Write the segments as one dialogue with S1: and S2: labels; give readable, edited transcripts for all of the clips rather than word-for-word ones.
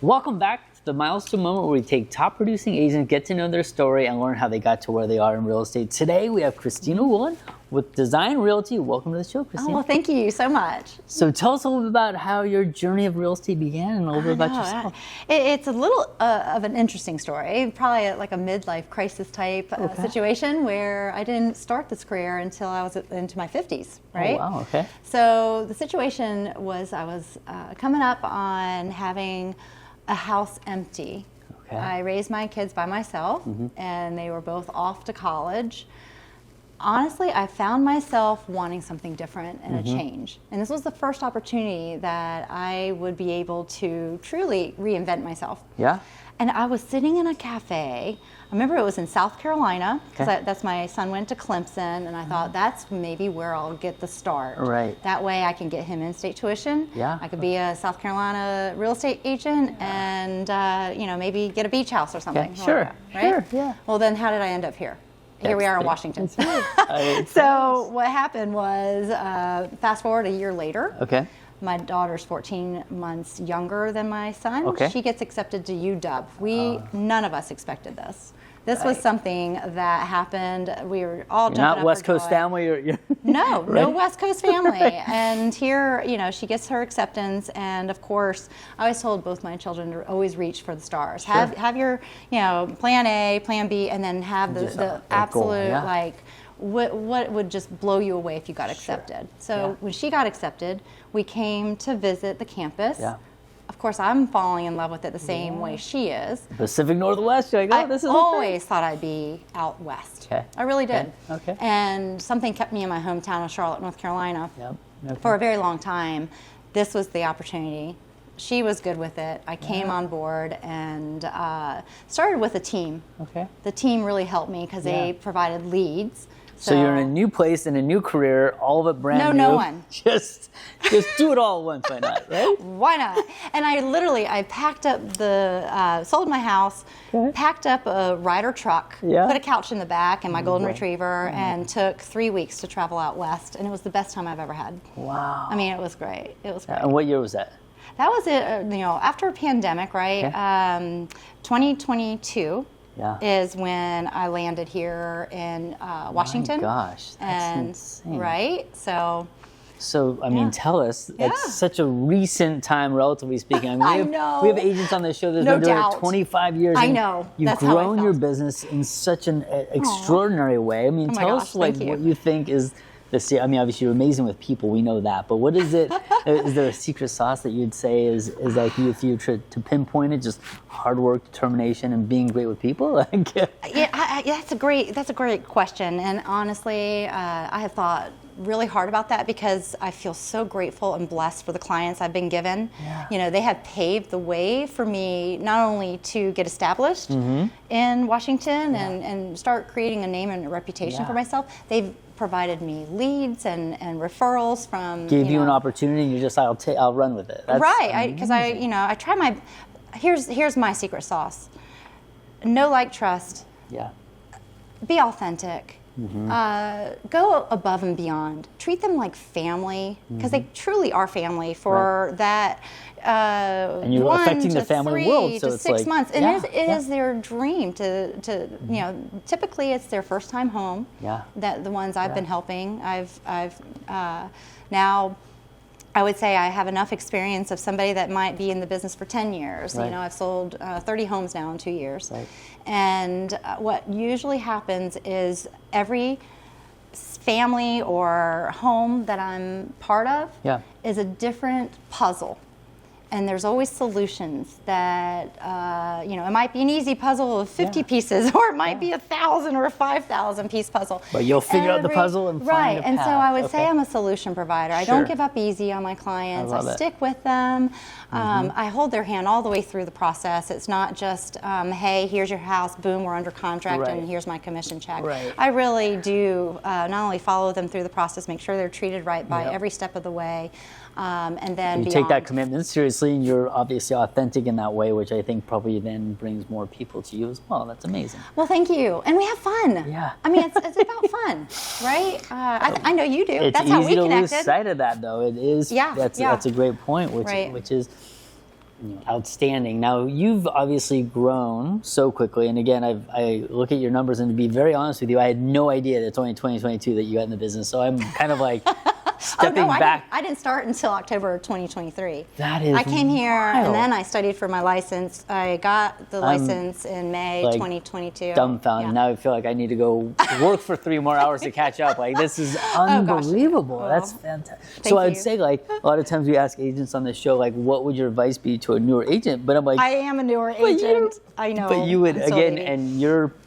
S1: Welcome back to the Milestone Moment, where we take top producing agents, get to know their story, and learn how they got to where they are in real estate. Today, we have Christina Woollen with Design Realty. Welcome to the show, Christina.
S2: Oh, well, thank you so much.
S1: So tell us a little bit about how your journey of real estate began and a little bit about yourself.
S2: It's a little of an interesting story, probably like a midlife crisis type situation where I didn't start this career until I was into my 50s, right?
S1: Oh, wow, okay.
S2: So the situation was I was coming up on having a house empty.
S1: Okay.
S2: I raised my kids by myself, and they were both off to college. Honestly, I found myself wanting something different and a change. And this was the first opportunity that I would be able to truly reinvent myself.
S1: Yeah.
S2: And I was sitting in a cafe. I remember it was in South Carolina, because that's my son went to Clemson, and I thought that's maybe where I'll get the start.
S1: Right.
S2: That way I can get him in-state tuition.
S1: Yeah.
S2: I could be a South Carolina real estate agent and maybe get a beach house or something.
S1: Okay. Sure.
S2: Right?
S1: Sure. Yeah.
S2: Well, then how did I end up here? Here we are in Washington.
S1: Right.
S2: So what happened was, fast forward a year later.
S1: Okay.
S2: My daughter's 14 months younger than my son.
S1: Okay.
S2: She gets accepted to UW. None of us expected this. This was something that happened. We were all jumping up
S1: Not West
S2: for
S1: Coast
S2: joy.
S1: family? You're
S2: No,
S1: right?
S2: no West Coast family.
S1: Right.
S2: And here, she gets her acceptance. And of course, I always told both my children to always reach for the stars.
S1: Sure.
S2: Have your, plan A, plan B, and then have
S1: Just
S2: the
S1: that
S2: absolute,
S1: goal, yeah.
S2: what would just blow you away if you got accepted. So when she got accepted, we came to visit the campus.
S1: Yeah.
S2: Of course, I'm falling in love with it the same way she is.
S1: Pacific Northwest. You're like,
S2: I always thought I'd be out west.
S1: Okay.
S2: I really did.
S1: Okay.
S2: And something kept me in my hometown of Charlotte, North Carolina
S1: Yep. Okay.
S2: for a very long time. This was the opportunity. She was good with it. I came on board and started with a team.
S1: Okay.
S2: The team really helped me because they provided leads.
S1: So you're in a new place, in a new career, all of it brand new.
S2: No one.
S1: Just do it all at once, why not, right?
S2: Why not? And I packed up sold my house, packed up a Ryder truck, put a couch in the back and my golden retriever, and took 3 weeks to travel out west. And it was the best time I've ever had.
S1: Wow.
S2: I mean, it was great. It was great.
S1: And what year was that?
S2: That was it, after a pandemic, right? 2022. Is when I landed here in Washington.
S1: My gosh, that's insane.
S2: Right? So
S1: I mean, tell us, it's such a recent time, relatively speaking. I mean,
S2: I know.
S1: We have agents on the show that
S2: No
S1: have been doing
S2: doubt.
S1: it 25 years.
S2: I
S1: and
S2: know.
S1: You've
S2: That's how I
S1: grown your
S2: felt.
S1: business in such an extraordinary way. I mean,
S2: Oh my
S1: tell
S2: gosh,
S1: us like
S2: thank you.
S1: what you think is I mean, obviously you're amazing with people, we know that, but what is it, is there a secret sauce that you'd say is like, if you try to pinpoint it, just hard work, determination, and being great with people?
S2: That's a great question. And honestly, I have thought really hard about that because I feel so grateful and blessed for the clients I've been given.
S1: Yeah.
S2: They have paved the way for me not only to get established in Washington and start creating a name and a reputation for myself, they've provided me leads and referrals from.
S1: Gave you an opportunity, and you just, I'll run with it. That's
S2: right, because I try my. Here's my secret sauce. Know, like, trust.
S1: Yeah.
S2: Be authentic. Go above and beyond. Treat them like family, because they truly are family for that.
S1: And you're
S2: 1
S1: affecting
S2: to
S1: the family
S2: 3
S1: world, so
S2: to
S1: it's
S2: 6
S1: like,
S2: months, and it is their dream to typically it's their first time home.
S1: Yeah.
S2: That the ones I've been helping, I've now. I would say I have enough experience of somebody that might be in the business for 10 years.
S1: Right.
S2: I've sold 30 homes now in 2 years.
S1: Right.
S2: And what usually happens is every family or home that I'm part of is a different puzzle. And there's always solutions that, it might be an easy puzzle of 50 pieces, or it might be 1,000 or a 5,000 piece puzzle.
S1: But you'll figure out the puzzle and find a path.
S2: And so I would say I'm a solution provider. I don't give up easy on my clients. I stick with them. I hold their hand all the way through the process. It's not just, hey, here's your house, boom, we're under contract, and here's my commission check.
S1: Right.
S2: I really do not only follow them through the process, make sure they're treated right by every step of the way. And then
S1: you take that commitment seriously, and you're obviously authentic in that way, which I think probably then brings more people to you as well. That's amazing.
S2: Well, thank you. And we have fun.
S1: Yeah.
S2: I mean, it's about fun, right? I know you do.
S1: It's
S2: That's how we
S1: easy to
S2: connected.
S1: lose sight of that, though. It is.
S2: Yeah.
S1: That's a great point, which is outstanding. Now, you've obviously grown so quickly, and again, I look at your numbers, and to be very honest with you, I had no idea that it's only 2022 that you got in the business, so I'm kind of like stepping back.
S2: I didn't start until October 2023.
S1: That is
S2: I came here,
S1: wild.
S2: and then I studied for my license. I got the license in May 2022.
S1: Dumbfounded.
S2: Yeah.
S1: Now I feel like I need to go work for 3 more hours to catch up. Like, this is unbelievable.
S2: Well,
S1: that's fantastic.
S2: thank
S1: I'd
S2: you.
S1: say, like, a lot of times we ask agents on this show, like, what would your advice be to a newer agent? But I'm like,
S2: I am a newer agent. I know.
S1: But you would,
S2: I'm so
S1: again,
S2: lady.
S1: and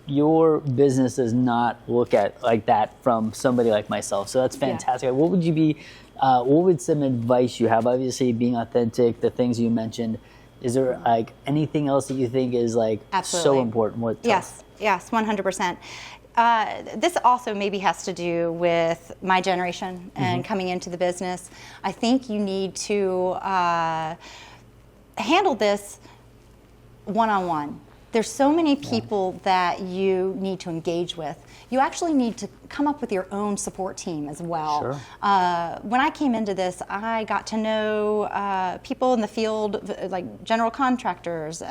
S1: your business does not look at like that from somebody like myself. So that's fantastic. What would you be, what would some advice you have? Obviously, being authentic, the things you mentioned. Is there like anything else that you think is like so important?
S2: Yes, 100%. This also maybe has to do with my generation and coming into the business. I think you need to handle this one-on-one. There's so many people that you need to engage with. You actually need to come up with your own support team as well.
S1: Sure.
S2: When I came into this, I got to know people in the field, like general contractors,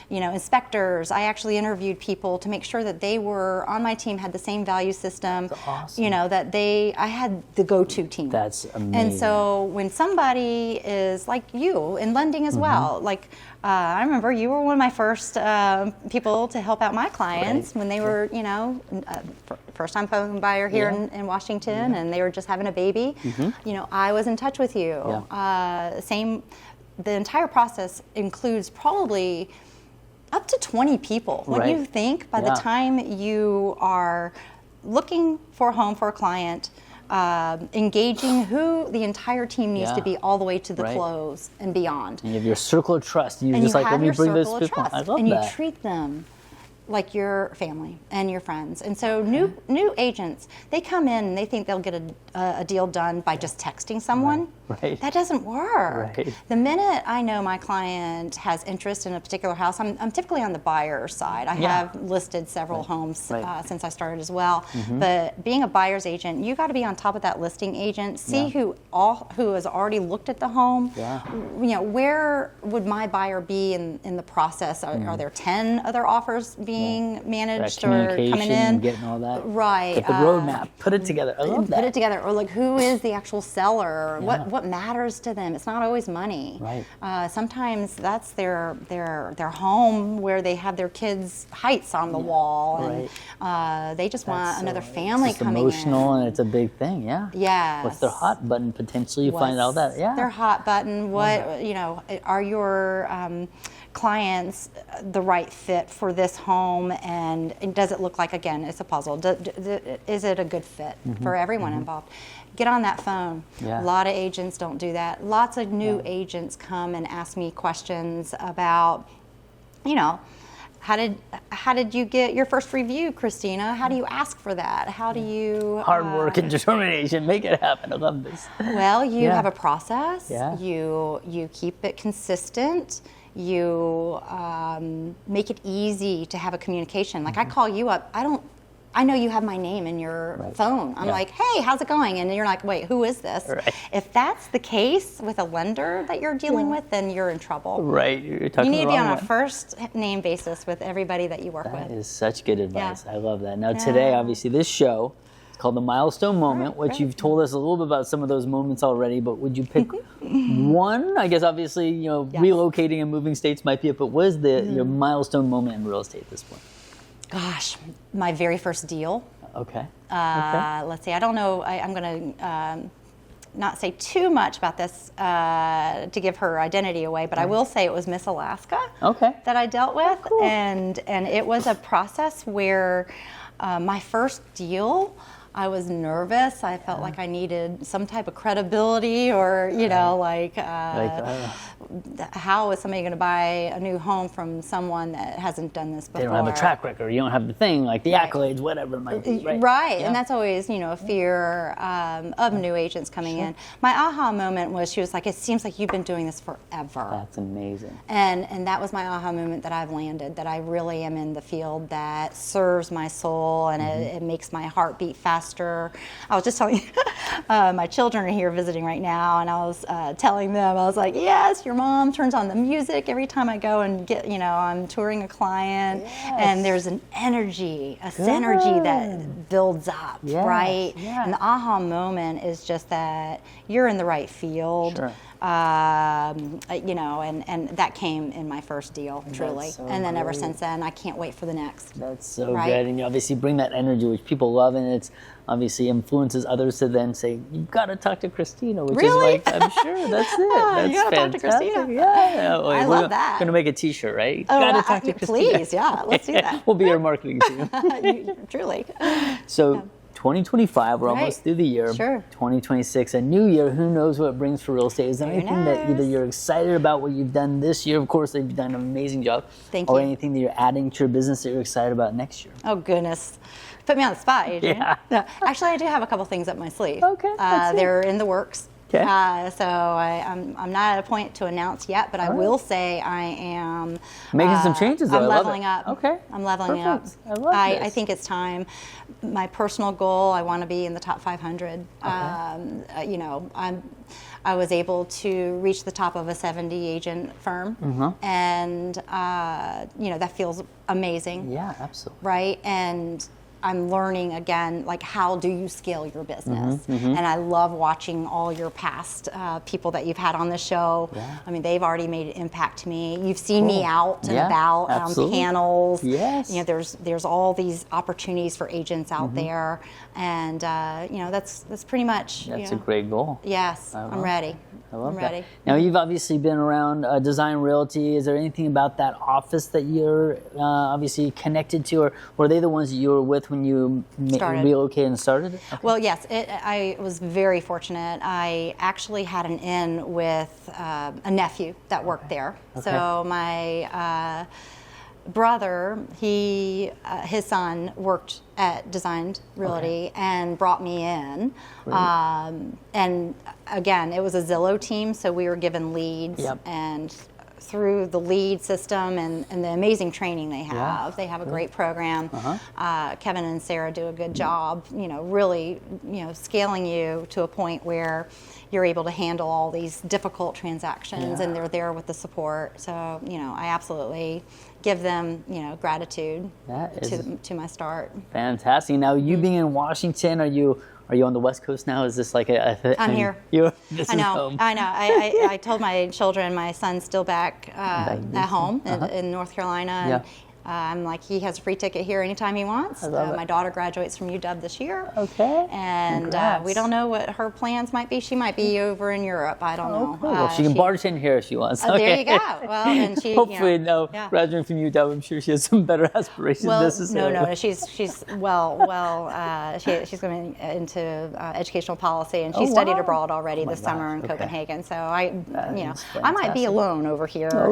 S2: inspectors. I actually interviewed people to make sure that they were on my team, had the same value system.
S1: That's awesome.
S2: I had the go-to team.
S1: That's amazing.
S2: And so when somebody is like you in lending as well, like I remember you were one of my first people to help out my clients when they were, first-time home buyer here in Washington, and they were just having a baby. I was in touch with you. The entire process includes probably up to 20 people. What do you think by the time you are looking for a home for a client, engaging who the entire team needs to be all the way to the close and beyond.
S1: And you have your circle of trust. And you're
S2: and
S1: just
S2: you
S1: like,
S2: have
S1: let me
S2: your
S1: bring this
S2: circle of
S1: people.
S2: trust,
S1: I love
S2: and
S1: that.
S2: you treat them like your family and your friends. And so new agents, they come in and they think they'll get a deal done by just texting someone.
S1: Right.
S2: That doesn't work.
S1: Right.
S2: The minute I know my client has interest in a particular house, I'm typically on the buyer side. I have listed several homes since I started as well. But being a buyer's agent, you got to be on top of that listing agent. See who has already looked at the home. Where would my buyer be in the process? Are there 10 other offers being managed or coming in?
S1: And getting all that.
S2: Right.
S1: Get the roadmap. Put it together. I love that.
S2: Put it together. Or like, who is the actual seller? What matters to them? It's not always money.
S1: Right.
S2: Sometimes that's their home where they have their kids' heights on the wall, and they just want another family
S1: it's
S2: coming
S1: emotional,
S2: in.
S1: and it's a big thing.
S2: Yes.
S1: What's their hot button potentially? You find out that.
S2: Their hot button. What are your clients the right fit for this home, and does it look like, again, it's a puzzle, is it a good fit for everyone involved? Get on that phone. A lot of agents don't do that. Lots of new agents come and ask me questions about, how did you get your first review, Christina? How do you ask for that? How do you...
S1: Hard work and determination. Make it happen. I love this.
S2: Well, you have a process.
S1: Yeah.
S2: You keep it consistent. You make it easy to have a communication. Like I call you up. I know you have my name in your phone. I'm like, hey, how's it going? And you're like, wait, who is this?
S1: Right.
S2: If that's the case with a lender that you're dealing with, then you're in trouble.
S1: Right. You're talking
S2: You need to be on
S1: one.
S2: a first name basis with everybody that you work with.
S1: That is such good advice. I love that. Now today, obviously, this show is called the Milestone Moment, which you've told us a little bit about some of those moments already, but would you pick one? I guess obviously, relocating and moving states might be it, but what is your milestone moment in real estate at this point?
S2: Gosh, my very first deal.
S1: Okay.
S2: Let's see, I don't know, I'm going to not say too much about this to give her identity away, but I will say it was Miss Alaska that I dealt with.
S1: Cool.
S2: And it was a process where my first deal, I was nervous. I felt like I needed some type of credibility, or how is somebody going to buy a new home from someone that hasn't done this before?
S1: They don't have a track record. You don't have the thing, like the accolades, whatever it might be.
S2: Right. And that's always, a fear of new agents coming in. My aha moment was, she was like, it seems like you've been doing this forever.
S1: That's amazing.
S2: And that was my aha moment, that I've landed, that I really am in the field that serves my soul, and it makes my heart beat faster faster. I was just telling you, my children are here visiting right now, and I was telling them, I was like, yes, your mom turns on the music every time I go and get, I'm touring a client, and there's an energy, a synergy that builds up, right? Yeah. And the aha moment is just that you're in the right field. Sure. And that came in my first deal, truly. So and then ever since then, I can't wait for the next.
S1: That's so good. And you obviously bring that energy, which people love, and it's obviously influences others to then say, you've got to talk to Christina, which is like, I'm sure, that's it. That's
S2: you got to talk to Christina.
S1: Yeah.
S2: I love that.
S1: We're going to make a t-shirt, right?
S2: Oh,
S1: got to talk to Christina.
S2: Please, yeah, let's do that.
S1: We'll be your marketing team.
S2: Truly.
S1: So 2025, we're almost through the year.
S2: Sure.
S1: 2026, a new year. Who knows what it brings for real estate? Is there anything that either you're excited about what you've done this year? Of course, you've done an amazing job.
S2: Thank you.
S1: Or anything that you're adding to your business that you're excited about next year?
S2: Oh, goodness. Put me on the spot, Adrian.
S1: Yeah.
S2: No, actually, I do have a couple things up my sleeve.
S1: Okay.
S2: They're in the works.
S1: Okay.
S2: So I'm not at a point to announce yet, but I will say I am
S1: making some changes.
S2: I'm leveling up.
S1: Okay.
S2: I'm leveling up.
S1: I love this.
S2: I think it's time. My personal goal, I want to be in the top 500. Okay. I was able to reach the top of a 70 agent firm, and that feels amazing.
S1: Yeah, absolutely.
S2: Right, and I'm learning again, like, how do you scale your business? And I love watching all your past people that you've had on the show. Yeah. I mean, they've already made an impact to me. You've seen me out and about on panels.
S1: Yes.
S2: There's all these opportunities for agents out there, and that's pretty much.
S1: That's a great goal.
S2: Yes, I'm ready.
S1: I'm
S2: ready.
S1: Now, you've obviously been around Design Realty. Is there anything about that office that you're obviously connected to, or were they the ones that you were with when you relocated and started? Okay.
S2: Well, yes, I was very fortunate. I actually had an in with a nephew that worked there. Okay. So my brother, his son worked at Designed Realty and brought me in. And again, it was a Zillow team, so we were given leads. And through the lead system and the amazing training they have. They have a great program. Kevin and Sarah do a good job, really, scaling you to a point where you're able to handle all these difficult transactions, and they're there with the support. So, I absolutely give them, gratitude to my start.
S1: Fantastic. Now, you being in Washington, are you on the West Coast now? Is this like
S2: I'm here.
S1: This
S2: I know.
S1: is home.
S2: I know. I told my children, my son's still back at home in North Carolina. And I'm like, he has a free ticket here anytime he wants. My daughter graduates from UW this year.
S1: Okay.
S2: And we don't know what her plans might be. She might be over in Europe. I don't know.
S1: Cool. Well, she can barge in here if she wants.
S2: There you go. Well, and she
S1: hopefully graduating from UW, I'm sure she has some better aspirations.
S2: No. She's going into educational policy, and she studied abroad already this summer in Copenhagen. So I might be alone over here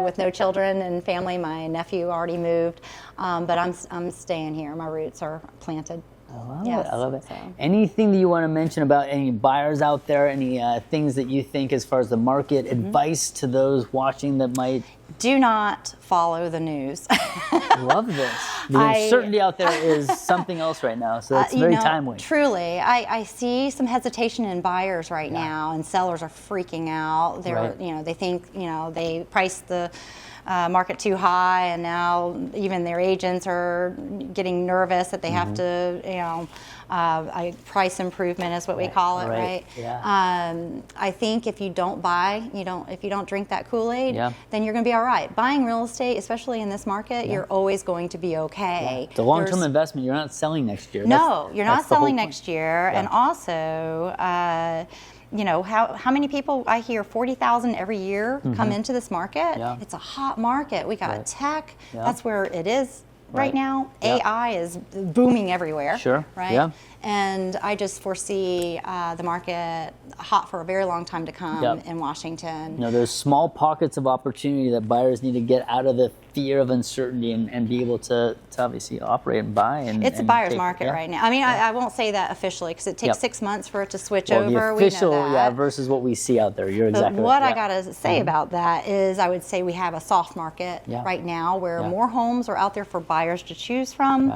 S2: with no children and family. My nephew already moved, but I'm staying here. My roots are planted.
S1: I love it. So. Anything that you want to mention about any buyers out there? Any things that you think, as far as the market, advice to those watching that might?
S2: Do not follow the news.
S1: Love this. The uncertainty out there is something else right now, so it's very timely.
S2: Truly, I see some hesitation in buyers right now, and sellers are freaking out. They think they priced the market too high, and now even their agents are getting nervous that they have to, price improvement is what we call it, right?
S1: Yeah.
S2: I think if you don't buy, if you don't drink that Kool-Aid, then you're going to be all right. Buying real estate, especially in this market, you're always going to be okay.
S1: It's a long-term investment. You're not selling next year.
S2: No, you're not selling next year, and also. How many people I hear 40,000 every year come into this market? It's a hot market. We got tech. That's where it is right now. AI is booming everywhere.
S1: Sure.
S2: Right. Yeah. And I just foresee the market hot for a very long time to come in Washington.
S1: There's small pockets of opportunity that buyers need to get out of the fear of uncertainty and be able to obviously operate and buy.
S2: It's a buyer's market right now. I mean, I won't say that officially because it takes 6 months for it to switch over.
S1: The official,
S2: we know that.
S1: versus what we see out there. You're exactly right.
S2: What I got to say about that is I would say we have a soft market right now where more homes are out there for buyers buyers to choose from.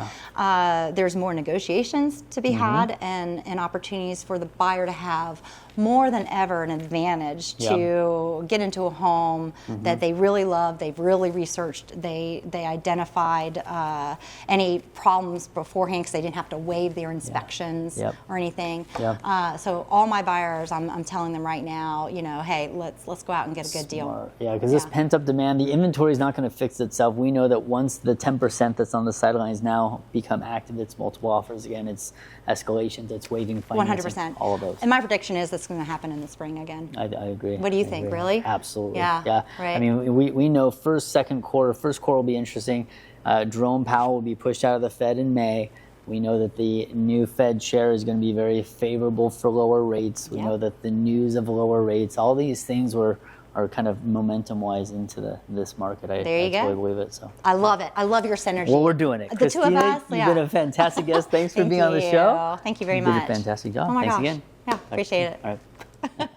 S2: There's more negotiations to be had, and opportunities for the buyer to have more than ever an advantage to get into a home that they really love, they've really researched, they identified any problems beforehand because they didn't have to waive their inspections or anything. So all my buyers, I'm telling them right now, you know, hey, let's go out and get a good deal.
S1: Yeah, because this pent-up demand, the inventory is not going to fix itself. We know that once the 10% that's on the sidelines now become active, it's multiple offers again, it's escalations, it's waiving financing,
S2: 100%.
S1: all of those.
S2: And my prediction is that's going to happen in the spring again.
S1: I agree.
S2: What do you think, really?
S1: Absolutely.
S2: Yeah. Right.
S1: I mean, we know first quarter will be interesting. Jerome Powell will be pushed out of the Fed in May. We know that the new Fed chair is going to be very favorable for lower rates. We know that the news of lower rates, all these things are kind of momentum-wise into this market. I totally believe it. So
S2: I love it. I love your synergy.
S1: Well, we're doing it.
S2: The
S1: Christina,
S2: two of us.
S1: You've been a fantastic guest. Thanks for being on the show.
S2: Thank you very much.
S1: You did a fantastic job.
S2: Oh my
S1: Thanks
S2: gosh.
S1: again.
S2: Yeah, appreciate it.
S1: All right.